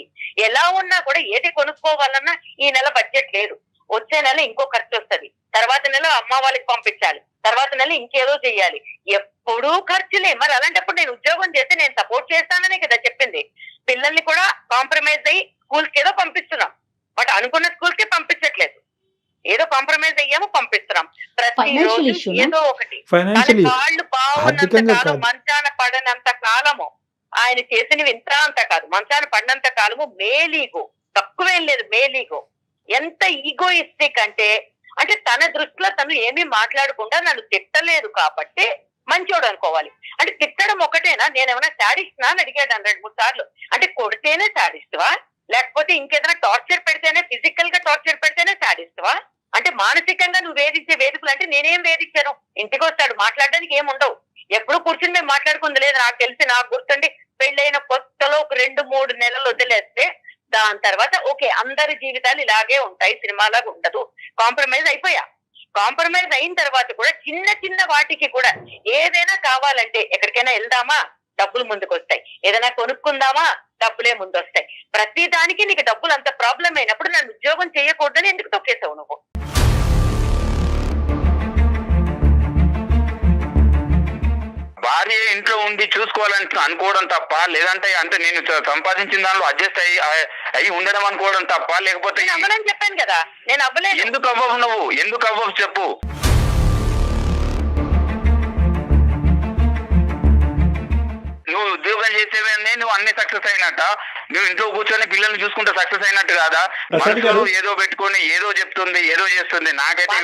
ఎలా ఉన్నా కూడా ఏది కొనుక్కోవాలన్నా ఈ నెల బడ్జెట్ లేదు, వచ్చే నెల ఇంకో ఖర్చు వస్తుంది, తర్వాత నెల అమ్మ వాళ్ళకి పంపించాలి, తర్వాత నెల ఇంకేదో చెయ్యాలి, ఎప్పుడూ ఖర్చులే. మరి అలాంటప్పుడు నేను ఉద్యోగం చేస్తే నేను సపోర్ట్ చేస్తాననే కదా చెప్పింది. పిల్లల్ని కూడా కాంప్రమైజ్ అయ్యి స్కూల్ కి ఏదో పంపిస్తున్నాం, బట్ అనుకున్న స్కూల్ కి పంపించట్లేదు, ఏదో కాంప్రమైజ్ అయ్యాము పంపిస్తున్నాం. ప్రతిరోజు ఏదో ఒకటి. కాళ్ళు బాగున్నంత కాలం, మంచాన పడనంత కాలము ఆయన చేసినవి ఇంత అంత కాదు, మంచాన పడినంత కాలము మేలీగో, తక్కువేం లేదు మేలీగో. ఎంత ఈగోయిస్టిక్ అంటే తన దృష్టిలో తను ఏమీ మాట్లాడకుండా నన్ను తిట్టలేదు కాబట్టి మంచోడు అనుకోవాలి. అంటే తిట్టడం ఒకటేనా? నేనేమైనా శాడిస్ట్నా అని అడిగాడు 2-3 సార్లు. అంటే కొడితేనే శాడిస్ట్వా, లేకపోతే ఇంకేదైనా టార్చర్ పెడితేనే, ఫిజికల్ గా టార్చర్ పెడితేనే శాడిస్ట్వా? అంటే మానసికంగా నువ్వు వేధించే వేదికలు అంటే నేనేం వేధించాను? ఇంటికి వస్తాడు మాట్లాడడానికి ఏముండవు, ఎప్పుడు కూర్చుని మేము మాట్లాడుకుంది లేదు. నాకు తెలిసి, నాకు గుర్తుండి పెళ్ళైన కొత్తలో ఒక 2-3 నెలలు వదిలేస్తే దాని తర్వాత ఓకే అందరి జీవితాలు ఇలాగే ఉంటాయి, సినిమాలాగా ఉండదు, కాంప్రమైజ్ అయిపోయా. కాంప్రమైజ్ అయిన తర్వాత కూడా చిన్న చిన్న వాటికి కూడా ఏదైనా కావాలంటే ఎక్కడికైనా వెళ్దామా డబ్బులు ముందుకు వస్తాయి, ఏదైనా కొనుక్కుందామా డబ్బులే ముందు వస్తాయి. ప్రతి దానికి నీకు డబ్బులు అంత ప్రాబ్లం అయినప్పుడు నన్ను ఉద్యోగం చేయకూడదని ఎందుకు తొక్కేసావు నువ్వు? భార్య ఇంట్లో ఉండి చూసుకోవాలని అనుకోవడం తప్ప, లేదంటే నేను సంపాదించిన దానిలో అడ్జస్ట్ అయ్యి ఉండడం అనుకోవడం తప్ప, లేకపోతే అవ్వనని చెప్పాను కదా, నేను అవ్వలేదు. ఎందుకు అవ్వవు నువ్వు? ఎందుకు అవ్వవు చెప్పు. నువ్వు ఉద్యోగం చేసేవన్నీ నువ్వు అన్ని సక్సెస్ అయినట్ట, నువ్వు ఇంట్లో కూర్చొని పిల్లల్ని చూసుకుంటే సక్సెస్ అయినట్టు కాదా? మనసులో ఏదో పెట్టుకొని ఏదో చెప్తుంది, ఏదో చేస్తుంది. నాకైతే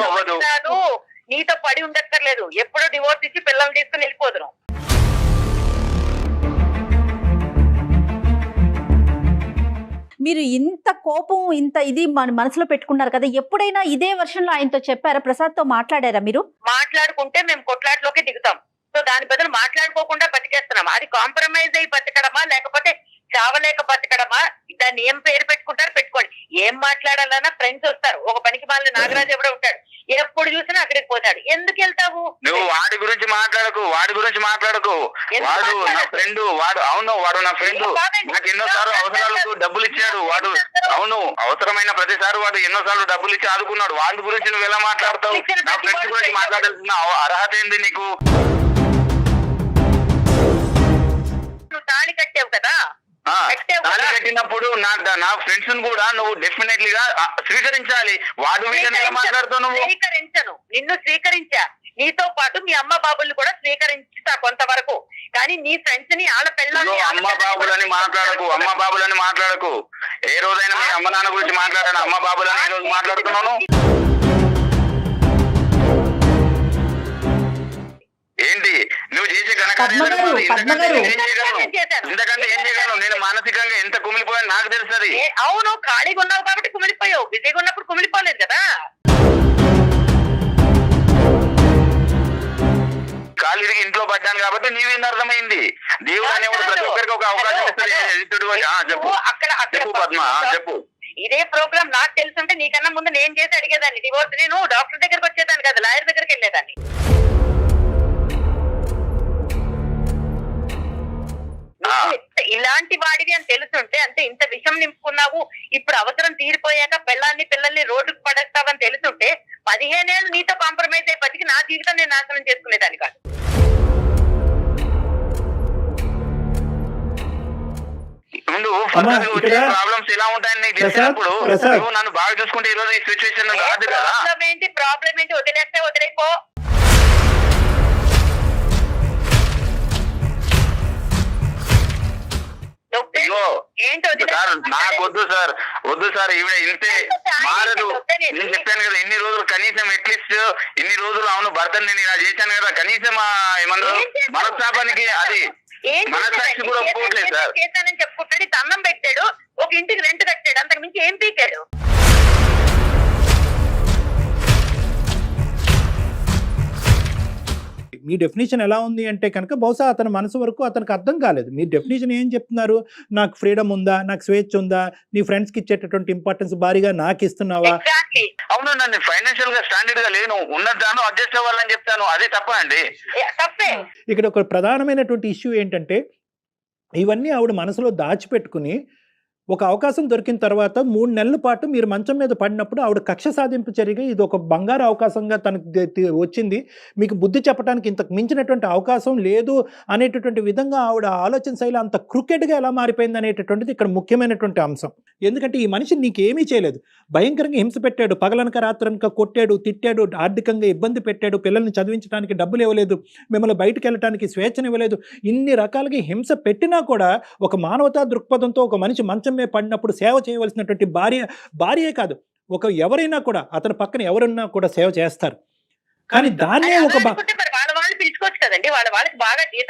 అవ్వదు. నీతో పడి ఉండక్కర్లేదు, ఎప్పుడో డివోర్స్ ఇచ్చి పిల్లల్ని తీసుకుని వెళ్ళిపోదును. మీరు ఇంత కోపం ఇంత ఇది మన మనసులో పెట్టుకున్నారు కదా, ఎప్పుడైనా ఇదే వర్షన్లో ఆయనతో చెప్పారా? ప్రసాద్ తో మాట్లాడారా మీరు? మాట్లాడుకుంటే మేము కొట్లాట్లోకి దిగుతాం. సో దాని బదులు మాట్లాడుకోకుండా బతికేస్తున్నాం. అది కాంప్రమైజ్ అయ్యి బతకడమా లేకపోతే చావలేక బతకడమా? దాన్ని ఏం పేరు పెట్టుకుంటారు పెట్టుకోండి. ఏం మాట్లాడాలన్నా ఫ్రెండ్స్ వస్తారు. ఒక పనికి మాలిన నాగరాజు ఎవడో ఉంటాడు, ఎప్పుడు చూసినా అక్కడికి పోతాడు. ఎందుకు వెళ్తావు నువ్వు? వాడి గురించి మాట్లాడకు, వాడు నా ఫ్రెండ్, వాడు నా ఫ్రెండ్. నాకు ఎన్నోసార్లు అవసరాలకు డబ్బులు ఇచ్చాడు వాడు. అవును, అవసరమైన ప్రతిసారి వాడు ఎన్నోసార్లు డబ్బులు ఇచ్చి ఆదుకున్నాడు. వాళ్ళ గురించి నువ్వు ఎలా మాట్లాడతావు? నా ఫ్రెండ్స్ గురించి మాట్లాడాల్సిన అర్హత ఏంది నీకు? నువ్వు తాళి కట్టావు కదా, తాళి కట్టినప్పుడు నా ఫ్రెండ్స్ కూడా నువ్వు డెఫినెట్లీ గా స్వీకరించాలి. వాడు విషయం ఎలా మాట్లాడుతావు నువ్వు? స్వీకరించను, నిన్ను స్వీకరించా. నీతో పాటు మీ అమ్మ బాబుల్ని కూడా స్వీకరించుతా కొంతవరకు. కానీ నీ ఫ్రెండ్స్ ని వాళ్ళ పిల్లల్ని అమ్మ బాబులని మాట్లాడకు. ఏ రోజైనా మీ అమ్మ నాన్న గురించి మాట్లాడాను? అమ్మ బాబులని ఈ రోజు మాట్లాడుతున్నాను. ఏంటి నువ్వు చేసే ఇంతకంటే ఏం చేయగలను? నేను మానసికంగా ఎంత కుమిలిపోయాను నాకు తెలుస్తుంది. అవును, ఖాళీగా ఉన్నావు కాబట్టి కుమిలిపోయావు, బిజీగా ఉన్నప్పుడు కుమిలిపోలేదు కదా. కాలు తిరిగి ఇంట్లో పడ్డాను కాబట్టి నీవేంది అర్థమైంది. దేవుడు అనేవాడు ప్రతి ఒక్కరికి ఒక అవకాశం ఇస్తాడు. చెప్పు పద్మ, చెప్పు. ఇదే ప్రోగ్రామ్ నాకు తెలుసుంటే నీకన్నా ముందు నేను చేసి అడిగేదాన్ని డివోర్స్. నేను డాక్టర్ దగ్గరకు వచ్చేదాన్ని కదా, లాయర్ దగ్గరికి వెళ్ళేదాన్ని. ఇలాంటి వాడివి అని తెలుసుంటే, అంటే ఇంత విషం నింపుకున్నావు, ఇప్పుడు అవసరం తీరిపోయాక పిల్లల్ని రోడ్డుకు పడేస్తావని తెలుసుంటే 15 ఏళ్ళు నీతో కాంప్రమైజ్ అయ్యి బతికి నా జీవితం నేను నాశనం చేసుకునేదాన్ని కాదు. ప్రాబ్లమ్స్ ఎలా ఉంటాయని నీకు తెలిసినప్పుడు నువ్వు నన్ను బాగా చూసుకుంటే ఈ రోజు ఈ సిచ్యువేషన్ కాదు కదా. ప్రాబ్లం ఏంటి? వదిలేస్తే వదిలేకో. నాకు వద్దు సార్ ఈవిడ ఇంతే మారదు. నేను చెప్పాను కదా ఇన్ని రోజులు, కనీసం అట్లీస్ట్ ఇన్ని రోజులు అవును భర్తని నేను ఇలా చేశాను కదా, కనీసం ఏమన్నారు మనస్తాపానికి అది మనసాక్షి కూడా ఒప్పుకోవట్లేదు సార్. చేశానని చెప్పుకుంటాడు, అన్నం పెట్టాడు, ఒక ఇంటికి రెంట్ కట్టాడు, అంతకు మించి ఏం పీకాడు? మీ డెఫినేషన్ ఎలా ఉంది అంటే కనుక బహుశా అతని మనసు వరకు అతనికి అర్థం కాలేదు. మీ డెఫినేషన్ ఏం చెప్తున్నారు? నాకు ఫ్రీడమ్ ఉందా, నాకు స్వేచ్ఛ ఉందా, నీ ఫ్రెండ్స్ కి ఇచ్చేటటువంటి ఇంపార్టెన్స్ భారీగా నాకు ఇస్తున్నావా? అవును, నన్ను ఫైనాన్షియల్ గా స్టాండర్డ్ గా లేను, ఉన్నదాను అడ్జస్ట్ అవ్వాలని చెప్తాను. అదే తప్ప అండి? తప్పే. ఇక్కడ ఒక ప్రధానమైనటువంటి ఇష్యూ ఏంటంటే ఇవన్నీ ఆవిడ మనసులో దాచిపెట్టుకుని ఒక అవకాశం దొరికిన తర్వాత 3 నెలల పాటు మీరు మంచం మీద పడినప్పుడు ఆవిడ కక్ష సాధింపు చర్యగా ఇది ఒక బంగారు అవకాశంగా తనకు వచ్చింది, మీకు బుద్ధి చెప్పడానికి ఇంతకు మించినటువంటి అవకాశం లేదు అనేటటువంటి విధంగా ఆవిడ ఆలోచన శైలి అంత క్రికెట్గా ఎలా మారిపోయింది అనేటటువంటిది ఇక్కడ ముఖ్యమైనటువంటి అంశం. ఎందుకంటే ఈ మనిషి నీకేమీ చేయలేదు, భయంకరంగా హింస పెట్టాడు, పగలనక రాత్రనక కొట్టాడు, తిట్టాడు, ఆర్థికంగా ఇబ్బంది పెట్టాడు, పిల్లల్ని చదివించడానికి డబ్బులు ఇవ్వలేదు, మిమ్మల్ని బయటకు వెళ్ళడానికి స్వేచ్ఛనివ్వలేదు, ఇన్ని రకాలుగా హింస పెట్టినా కూడా ఒక మానవతా దృక్పథంతో ఒక మనిషి మంచం మీద పడినప్పుడు సేవ చేయవలసినటువంటి భార్యే కాదు, ఒక ఎవరైనా కూడా అతని పక్కన ఎవరున్నా కూడా సేవ చేస్తారు. కానీ దాన్నే ఒక పిలుచుకోవచ్చు కదండి, వాళ్ళకి బాగా ఏ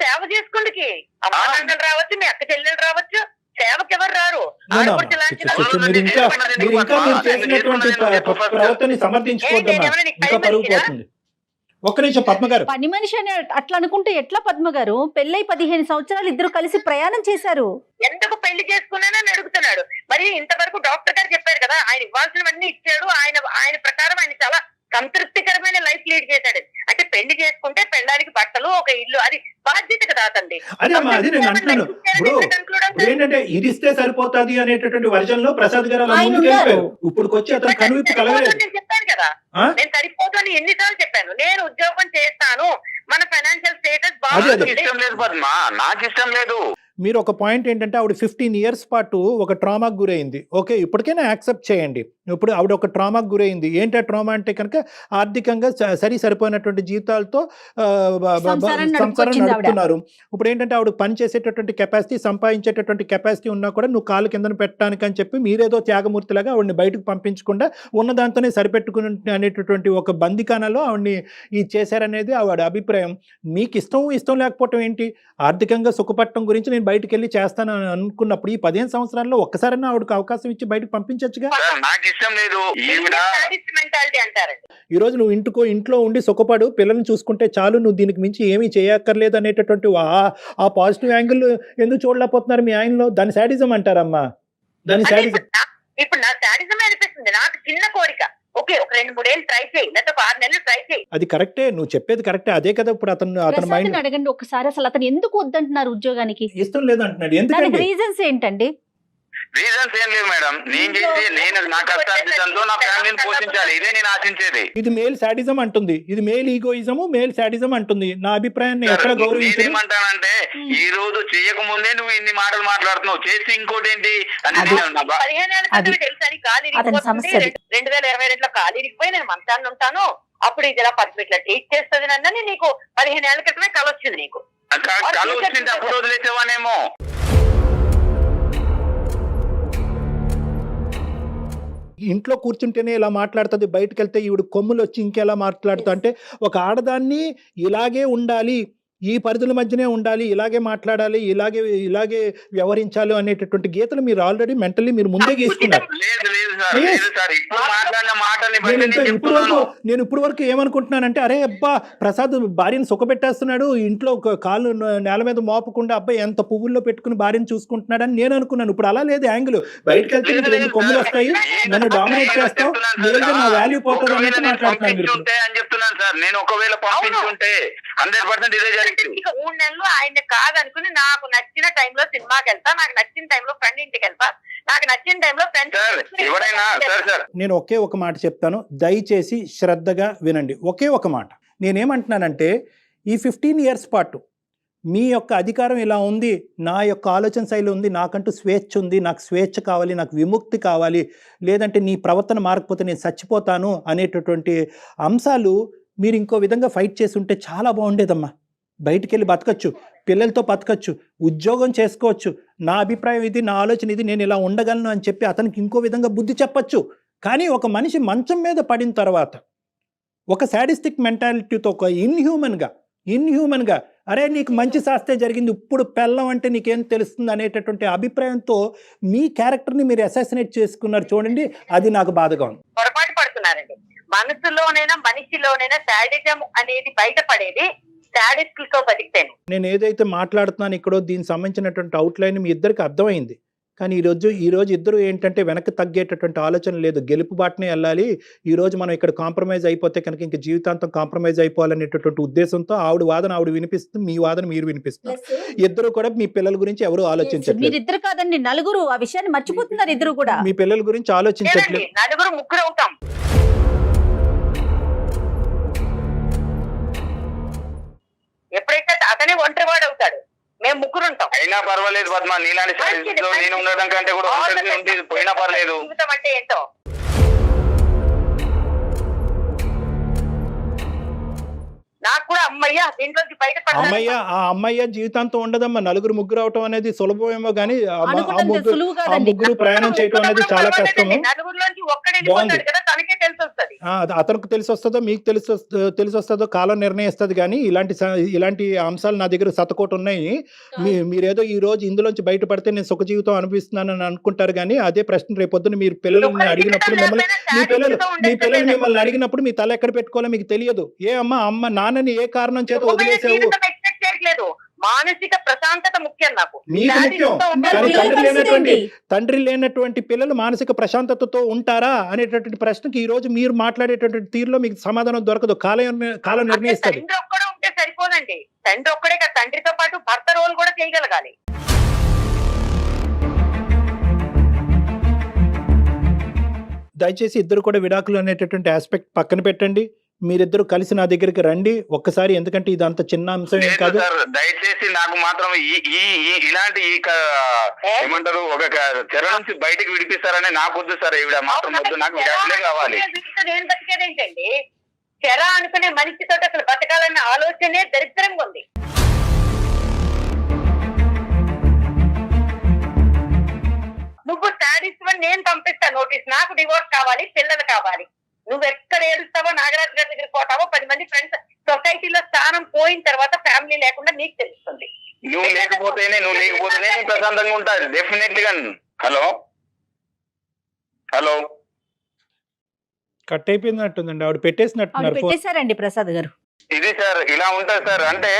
సేవ చేసుకుందికి అమ్మా నాన్నలు రావచ్చు, మీ అక్క చెల్లెలు రావచ్చు, సేవకి ఎవరు రారు. ఒక్క నిమిషం పద్మ గారు. పని మనిషి అని అట్లా అనుకుంటే ఎట్లా పద్మ గారు? పెళ్ళై 15 సంవత్సరాలు ఇద్దరు కలిసి ప్రయాణం చేశారు, ఎందుకు పెళ్లి చేసుకున్నానని అడుగుతున్నాడు. మరి ఇంతవరకు డాక్టర్ గారు చెప్పారు కదా, ఆయన ఇవ్వాల్సినవన్నీ ఇచ్చాడు, ఆయన ప్రకారం ఆయన చాలా సంతృప్తికరమైన లైఫ్ లీడ్ చేశాడు. అంటే పెళ్లి చేసుకుంటే పెళ్ళడానికి బట్టలు, ఒక ఇల్లు, అది బాధ్యత కదా అతండి. ఏంటంటే ఇది ఇస్తే సరిపోతుంది అనేటటువంటి వర్జన్ లో ప్రసాద్ గారు ఇప్పుడు వచ్చి అతను కనువిప్పు కలగలేదు. నేను చెప్పాను కదా, నేను సరిపోతుంది ఎన్నిసార్లు చెప్పాను, నేను ఉద్యోగం చేస్తాను, మన ఫైనాన్షియల్ స్టేటస్ బాగుంది. ఇష్టం లేదు పద్మ, నాకు ఇష్టం లేదు. మీరు ఒక పాయింట్ ఏంటంటే ఆవిడ 15 years పాటు ఒక ట్రామాకు గురైంది. ఓకే, ఇప్పటికైనా యాక్సెప్ట్ చేయండి. ఇప్పుడు ఆవిడ ఒక ట్రామాకు గురైంది. ఏంటి ఆ ట్రామా అంటే కనుక ఆర్థికంగా సరిపోయినటువంటి జీతాలతో సంసారం నడుపుతున్నారు. ఇప్పుడు ఏంటంటే ఆవిడ పని చేసేటటువంటి కెపాసిటీ, సంపాదించేటటువంటి కెపాసిటీ ఉన్నా కూడా నువ్వు కాలు కిందన పెట్టడానికి అని చెప్పి మీరేదో త్యాగమూర్తిలాగా ఆవిడని బయటకు పంపించకుండా ఉన్న దాంతోనే సరిపెట్టుకుని అనేటటువంటి ఒక బందికానలో ఆవిడని ఇది చేశారనేది ఆవిడ అభిప్రాయం. మీకు ఇష్టం లేకపోవటం ఏంటి? ఆర్థికంగా సుఖపట్టడం గురించి నేను బయటకు వెళ్ళి చేస్తాను అనుకున్నప్పుడు ఈ 15 సంవత్సరాల్లో ఒక్కసారైనా ఆవిడకి అవకాశం ఇచ్చి బయటకు పంపించచ్చుగా. ఈ రోజు నువ్వు ఇంట్లో ఉండి సుఖపడు, పిల్లల్ని చూసుకుంటే చాలు, నువ్వు దీనికి మించి ఏమీ చేయక్కర్లేదు అనేటటువంటి ఆ పాజిటివ్ యాంగిల్ ఎందుకు చూడలేకపోతున్నారు మీ ఆయనలో? దాని శాడిజం అంటారమ్మా, దాని శాడిజం. ఇప్పుడు నా శాడిజం అనిపిస్తుంది, నాకు చిన్న కోరిక. ఓకే, ఒక 2-3 ఏళ్ళు ట్రై చేయి, లేదా 6 నెలలు ట్రై చేయి. అది కరెక్టే, నువ్వు చెప్పేది కరెక్టే. అదే కదా ఇప్పుడు అతని మైండ్. అడగండి ఒకసారి, అసలు అతను ఎందుకు వద్దంటున్నారు ఉద్యోగానికి? ఇష్టం లేదంటున్నాడు. ఎందుకంటే రీజన్స్ ఏంటండి? రీజన్స్ ఏం లేదు మేడం, నేను నా కష్టార్జితంతో నా ఫ్యామిలీని పోషించాలి, ఇదే నేను ఆశించేది. ఇది మేల్ శాడిజం అంటుంది, ఇది మేల్ ఈగోయిజము, మేల్ శాడిజం అంటుంది. నా అభిప్రాయాన్ని ఎక్కడ గౌరవించాలి? నేనేమంటానంటే ఈ రోజు చేయక ముందే నువ్వు ఇన్ని మాటలు మాట్లాడుతున్నావు, చేసి ఇంకోటి ఏంటి అని. 15 ఏళ్ళ తెలుసని కాలు 2022లో కాలు ఇరిగిపోయి నేను మంచాన్ని ఉంటాను, అప్పుడు ఇది ఇలా ఇట్లా ట్రీట్ చేస్తుంది నన్ను నీకు 15 ఏళ్ల క్రితమే కళ వచ్చింది నీకు. కళ వచ్చింది అప్పుడు వదిలేసేవానేమో. ఇంట్లో కూర్చుంటేనే ఇలా మాట్లాడుతుంది, బయటకు వెళ్తే ఈవిడ కొమ్ములు వచ్చి ఇంకెలా మాట్లాడుతా అంటే ఒక ఆడదాన్ని ఇలాగే ఉండాలి, ఈ పరిధుల మధ్యనే ఉండాలి, ఇలాగే మాట్లాడాలి, ఇలాగే వ్యవహరించాలి అనేటటువంటి గీతలు మీరు ఆల్రెడీ మెంటల్లీ మీరు ముందే గీసుకున్నారు. నేను ఇప్పుడు వరకు ఏమనుకుంటున్నానంటే అరే అబ్బా ప్రసాద్ భార్యను సుఖపెట్టేస్తున్నాడు, ఇంట్లో కాళ్ళు నేల మీద మోపకుండా అబ్బాయి ఎంత పువ్వుల్లో పెట్టుకుని భార్యను చూసుకుంటున్నాడు అని నేను అనుకున్నాను. ఇప్పుడు అలా లేదు యాంగిల్. బయటకు వెళ్తే నీకు 2 కొమ్ములు వస్తాయి, నన్ను డామినేట్ చేస్తావు, లేదా నా వాల్యూ పోతుంది అన్నట్టు మాట్లాడుతున్నాను. నేను ఒకవేళ పంపించుంటే 100% ఇదే జరిగింది. ఇక 3 నెలలు ఆయన కాదనుకుని నాకు నచ్చిన టైంలో సినిమాకి వెళ్తా, నాకు నచ్చిన టైంలో ఫ్రెండ్ ఇంటికి వెళ్తా, నాకు నచ్చిన టైంలో ఫ్రెండ్. నేను ఒకే ఒక మాట చెప్తాను, దయచేసి శ్రద్ధగా వినండి. ఒకే ఒక మాట నేనేమంటున్నానంటే ఈ 15 years పాటు మీ యొక్క అధికారం ఇలా ఉంది, నా యొక్క ఆలోచన శైలి ఉంది, నాకంటూ స్వేచ్ఛ ఉంది, నాకు స్వేచ్ఛ కావాలి, నాకు విముక్తి కావాలి, లేదంటే నీ ప్రవర్తన మారకపోతే నేను చచ్చిపోతాను అనేటటువంటి అంశాలు మీరు ఇంకో విధంగా ఫైట్ చేసి ఉంటే చాలా బాగుండేదమ్మా. బయటికి వెళ్ళి బతకచ్చు, పిల్లలతో బతకచ్చు, ఉద్యోగం చేసుకోవచ్చు, నా అభిప్రాయం ఇది, నా ఆలోచన ఇది, నేను ఇలా ఉండగలను అని చెప్పి అతనికి ఇంకో విధంగా బుద్ధి చెప్పచ్చు. కానీ ఒక మనిషి మంచం మీద పడిన తర్వాత ఒక శాడిస్టిక్ మెంటాలిటీతో ఒక ఇన్హ్యూమన్గా అరే నీకు మంచి శాస్తే జరిగింది, ఇప్పుడు పెళ్ళం అంటే నీకేం తెలుస్తుంది అనేటటువంటి అభిప్రాయంతో మీ క్యారెక్టర్ని మీరు అసాసినేట్ చేసుకున్నారు చూడండి, అది నాకు బాధగా ఉంది. పొరపాటు పడుతున్నారండి. మనసులోనైనా మనిషిలోనైనా శాడిజం అనేది బయటపడేది శాడిస్టులతో బతికితేనే. నేను ఏదైతే మాట్లాడుతున్నాను ఇక్కడో దీనికి సంబంధించినటువంటి అవుట్లైన్ మీ ఇద్దరికి అర్థమైంది. కానీ ఈరోజు ఇద్దరు ఏంటంటే వెనక్కి తగ్గేటటువంటి ఆలోచన లేదు, గెలుపు బాటనే వెళ్ళాలి. ఈరోజు మనం ఇక్కడ కాంప్రమైజ్ అయిపోతే కనుక ఇంక జీవితాంతం కాంప్రమైజ్ అయిపోవాలనేటటువంటి ఉద్దేశంతో ఆవిడ వాదన ఆవిడ వినిపిస్తుంది, మీ వాదన మీరు వినిపిస్తున్నారు. ఇద్దరు కూడా మీ పిల్లల గురించి ఎవరు ఆలోచించట్లేదు. మీరిద్దరు కాదండి, నలుగురు ఆ విషయాన్ని మర్చిపోతున్నారు. ఇద్దరు కూడా మీ పిల్లల గురించి ఆలోచించట్లేదు. నలుగురు ముగ్గురు అవుతాం. ఎప్పుడైతే అతనే ఒంటరివాడు అవుతాడు, మేము ముగ్గురు ఉంటాం. అయినా పర్వాలేదు పద్మ, నీలాంటి పరిస్థితిలో నేను ఉండడం కంటే కూడా పోయినా పర్లేదు. జీవితం అంటే ఏంటో నాకు కూడా అమ్మయ్య దీంట్లోంచి అమ్మయ్య ఆ అమ్మయ్య జీవితాంతం ఉండదమ్మా. నలుగురు ముగ్గురు అవటం అనేది సులభమేమో కానీ ఆ ముగ్గురు ప్రయాణం చేయటం అనేది చాలా కష్టము. నలుగురులోంచి ఒక్కడే కదా తనకే తెలిసి వస్తుంది. అతనికి తెలిసి వస్తుందో మీకు తెలిసి వస్తుందో కాలం నిర్ణయిస్తుంది. కానీ ఇలాంటి అంశాలు నా దగ్గర శతకోటి ఉన్నాయి. మీరేదో ఈ రోజు ఇందులోంచి బయటపడితే నేను సుఖ జీవితం అనిపిస్తున్నానని అనుకుంటారు. కానీ అదే ప్రశ్న రేపొద్దున మీరు పిల్లల్ని అడిగినప్పుడు మీ పిల్లలు మిమ్మల్ని అడిగినప్పుడు మీ తల ఎక్కడ పెట్టుకోవాలో మీకు తెలియదు. ఏ అమ్మ నాన్నని ఏ కారణం చేత వదిలేసావు? మానసిక ప్రశాంతత ముఖ్యం నాకు. మీకు ముఖ్యం. తండ్రి లేనటువంటి పిల్లలు మానసిక ప్రశాంతతతో ఉంటారా అనేటటువంటి ప్రశ్నకి ఈ రోజు మీరు మాట్లాడేటటువంటి తీరులో మీకు సమాధానం దొరకదు. కాలం నిర్ణయిస్తుంది. తండ్రి ఒక్కడే ఉంటే సరిపోదండి. తండ్రి ఒక్కడే కదా, తండ్రితో పాటు భర్త రోల్ కూడా చేయగలగాలి. దయచేసి ఇద్దరు కూడా విడాకులు అనేటటువంటి ఆస్పెక్ట్ పక్కన పెట్టండి. మీరిద్దరు కలిసి నా దగ్గరికి రండి ఒక్కసారి. ఎందుకంటే ఇది అంత చిన్న అంశం ఏం కాదు. దయచేసి నాకు మాత్రం ఇలాంటి ఏమంటారు ఒక చెర నుంచి బయటకు విడిపిస్తారని నాకు వద్దు సార్. ఈవిడ మాత్రం వద్దు, నాకు విడాకులే కావాలి. నేను బతికేదేంటండి? చెర అనుకునే మనిషితో అసలు బతకాలన్న ఆలోచనే దరిద్రంగా ఉంది. నువ్వు శాడిస్ట్ అని నేను పంపిస్తా నోటీస్, నాకు డివోర్స్ కావాలి, పిల్లలు కావాలి. నువ్వు ఎక్కడ ఏడుస్తావో, నాగరాజు గారి దగ్గర పోతావో, 10 మంది ఫ్రెండ్స్, సొసైటీలో స్థానం పోయిన తర్వాత ఫ్యామిలీ లేకుండా నీకు తెలుస్తుంది. నువ్వు లేకపోతేనే ప్రశాంతంగా ఉంటాను డెఫినెట్లీగా. హలో కట్ అయిపోయినట్టుందండి, ఆవిడ పెట్టేసినట్టున్నారు ప్రసాద్ గారు. ఇది సార్ ఇలా ఉంటుంది సార్. అంటే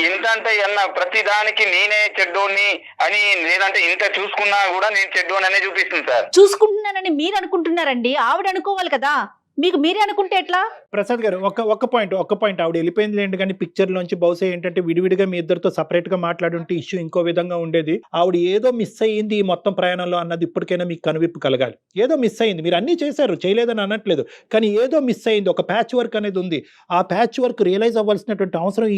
ఎంత అంటే ప్రతి దానికి నేనే చెడ్డోని అని, లేదంటే ఇంత చూసుకున్నా కూడా నేను చెడ్డోని అనే చూపిస్తుంది సార్. చూసుకుంటున్నానని మీరు అనుకుంటున్నారండి, ఆవిడ అనుకోవాలి కదా. మీకు మీరే అనుకుంటే ఎట్లా? ప్రసాద్ గారు ఒక్క పాయింట్ ఆవిడ వెళ్ళిపోయింది లేండి. కానీ పిక్చర్ లోంచి బహుశా ఏంటంటే విడివిడిగా మీ ఇద్దరితో సపరేట్ గా మాట్లాడుంటే ఇష్యూ ఇంకో విధంగా ఉండేది. ఆవిడ ఏదో మిస్ అయ్యింది ఈ మొత్తం ప్రయాణంలో అన్నది ఇప్పటికైనా మీకు కనువిప్పు కలగాలి. ఏదో మిస్ అయింది, మీరు అన్ని చేశారు, చేయలేదని అనట్లేదు, కానీ ఏదో మిస్ అయింది. ఒక ప్యాచ్ వర్క్ అనేది ఉంది. ఆ ప్యాచ్ వర్క్ రియలైజ్ అవ్వాల్సినటువంటి అవసరం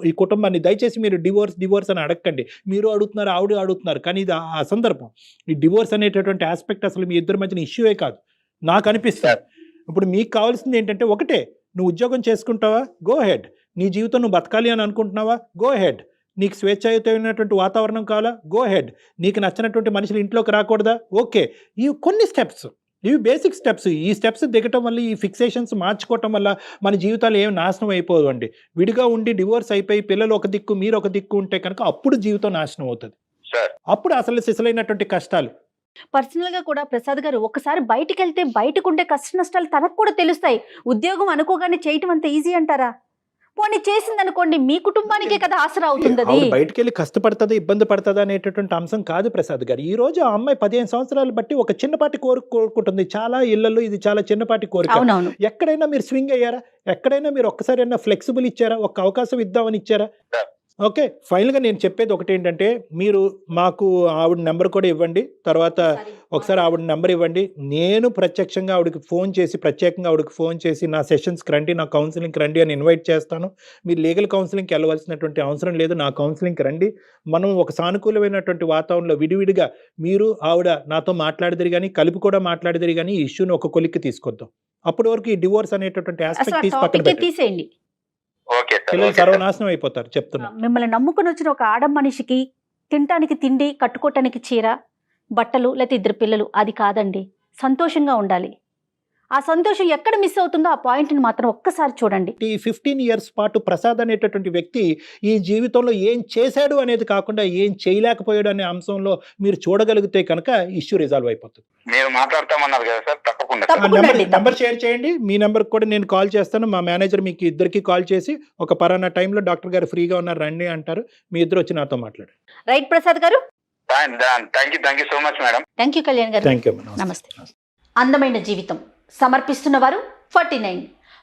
ఈ కుటుంబాన్ని. దయచేసి మీరు డివోర్స్ అని అడగండి. మీరు అడుగుతున్నారు, ఆవిడ అడుగుతున్నారు, కానీ ఇది ఆ సందర్భం. ఈ డివోర్స్ అనేటటువంటి ఆస్పెక్ట్ అసలు మీ ఇద్దరి మధ్యన ఇష్యూయే కాదు నాకు అనిపిస్తుంది. ఇప్పుడు మీకు కావాల్సింది ఏంటంటే ఒకటే, నువ్వు ఉద్యోగం చేసుకుంటావా, గో హెడ్. నీ జీవితం నువ్వు బతకాలి అని అనుకుంటున్నావా, గో హెడ్. నీకు స్వేచ్ఛాయుతమైనటువంటి వాతావరణం కావాలా, గో హెడ్. నీకు నచ్చినటువంటి మనుషులు ఇంట్లోకి రాకూడదా, ఓకే. ఇవి కొన్ని స్టెప్స్, ఇవి బేసిక్ స్టెప్స్. ఈ స్టెప్స్ దిగటం వల్ల, ఈ ఫిక్సేషన్స్ మార్చుకోవటం వల్ల మన జీవితాలు ఏం నాశనం అయిపోదు అండి. విడిగా ఉండి డివోర్స్ అయిపోయి పిల్లలు ఒక దిక్కు మీరు ఒక దిక్కు ఉంటే కనుక అప్పుడు జీవితం నాశనం అవుతుంది. అప్పుడు అసలు సిసలైనటువంటి కష్టాలు. పర్సనల్ గా కూడా ప్రసాద్ గారు ఒకసారి బయటికి వెళ్తే బయటకు ఉండే కష్ట నష్టాలు తనకు కూడా తెలుస్తాయి. ఉద్యోగం అనుకోగానే చేయటం అంత ఈజీ అంటారా? పోనీ చేసింది అనుకోండి, మీ కుటుంబానికే కదా ఆసరా అవుతుంది. బయటకు వెళ్ళి కష్టపడుతుంది, ఇబ్బంది పడుతుంది అనేటటువంటి అంశం కాదు ప్రసాద్ గారు. ఈ రోజు ఆ అమ్మాయి 15 సంవత్సరాలు బట్టి ఒక చిన్నపాటి కోరుకుంటుంది. చాలా ఇళ్లలో ఇది చాలా చిన్నపాటి కోరిక. అవునవును. ఎక్కడైనా మీరు స్వింగ్ అయ్యారా? ఎక్కడైనా మీరు ఒక్కసారైనా ఫ్లెక్సిబుల్ ఇచ్చారా? ఒక అవకాశం ఇద్దామని ఇచ్చారా? ఓకే, ఫైనల్గా నేను చెప్పేది ఒకటి ఏంటంటే, మీరు మాకు ఆవిడ నెంబర్ కూడా ఇవ్వండి. తర్వాత ఒకసారి ఆవిడ నెంబర్ ఇవ్వండి. నేను ప్రత్యక్షంగా ఆవిడకి ఫోన్ చేసి, ప్రత్యేకంగా ఆవిడకి ఫోన్ చేసి నా సెషన్స్కి రండి, నా కౌన్సిలింగ్కి రండి అని ఇన్వైట్ చేస్తాను. మీరు లీగల్ కౌన్సిలింగ్కి వెళ్ళవలసినటువంటి అవసరం లేదు, నా కౌన్సిలింగ్కి రండి. మనం ఒక సానుకూలమైనటువంటి వాతావరణంలో విడివిడిగా మీరు ఆవిడ నాతో మాట్లాడిదిరి కానీ, కలిపి కూడా మాట్లాడిదిరి కానీ, ఈ ఇష్యూని ఒక కొలిక్కి తీసుకొద్దాం. అప్పటి వరకు ఈ డివోర్స్ అనేటటువంటి ఆస్పెక్ట్ తీసి పక్కన తీసేయండి. పిల్లలు సర్వనాశనం అయిపోతారు చెప్తున్నా. మిమ్మల్ని నమ్ముకుని వచ్చిన ఒక ఆడ మనిషికి తినటానికి తిండి, కట్టుకోవటానికి చీర, బట్టలు, లేకపోతే 2 పిల్లలు, అది కాదండి. సంతోషంగా ఉండాలి. ఆ సంతోషం ఎక్కడ మిస్ అవుతుందో ఆ పాయింట్ని మాత్రం ఒక్కసారి చూడండి. ఈ 15 ఇయర్స్ పాటు ప్రసాద్ అనేటటువంటి వ్యక్తి ఈ జీవితంలో ఏం చేశాడు అనేది కాకుండా ఏం చేయలేకపోయాడు అనే అంశంలో మీరు చూడగలిగితే కనుక ఇష్యూ రిజాల్వ్ అయిపోతుంది. మీరు మాట్లాడతామన్నారు కదా సార్, తప్పకుండా నెంబర్ షేర్ చేయండి. మీ నెంబర్ కూడా నేను కాల్ చేస్తాను. మా మేనేజర్ మీకు ఇద్దరికి కాల్ చేసి ఒక పలానా టైంలో డాక్టర్ గారు ఫ్రీగా ఉన్నారు రండి అంటారు. మీ ఇద్దరు వచ్చి నాతో మాట్లాడారు. రైట్ ప్రసాద్ గారు. Thank you so much madam. Thank you Kalyan గారు. Thank you. నమస్తే. అందమైన జీవితం సమర్పిస్తున్నవారు 49.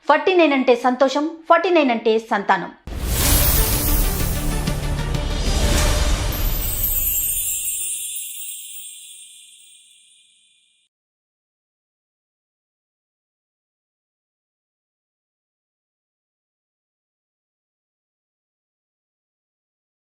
49 అంటే సంతోషం, 49 అంటే సంతానం.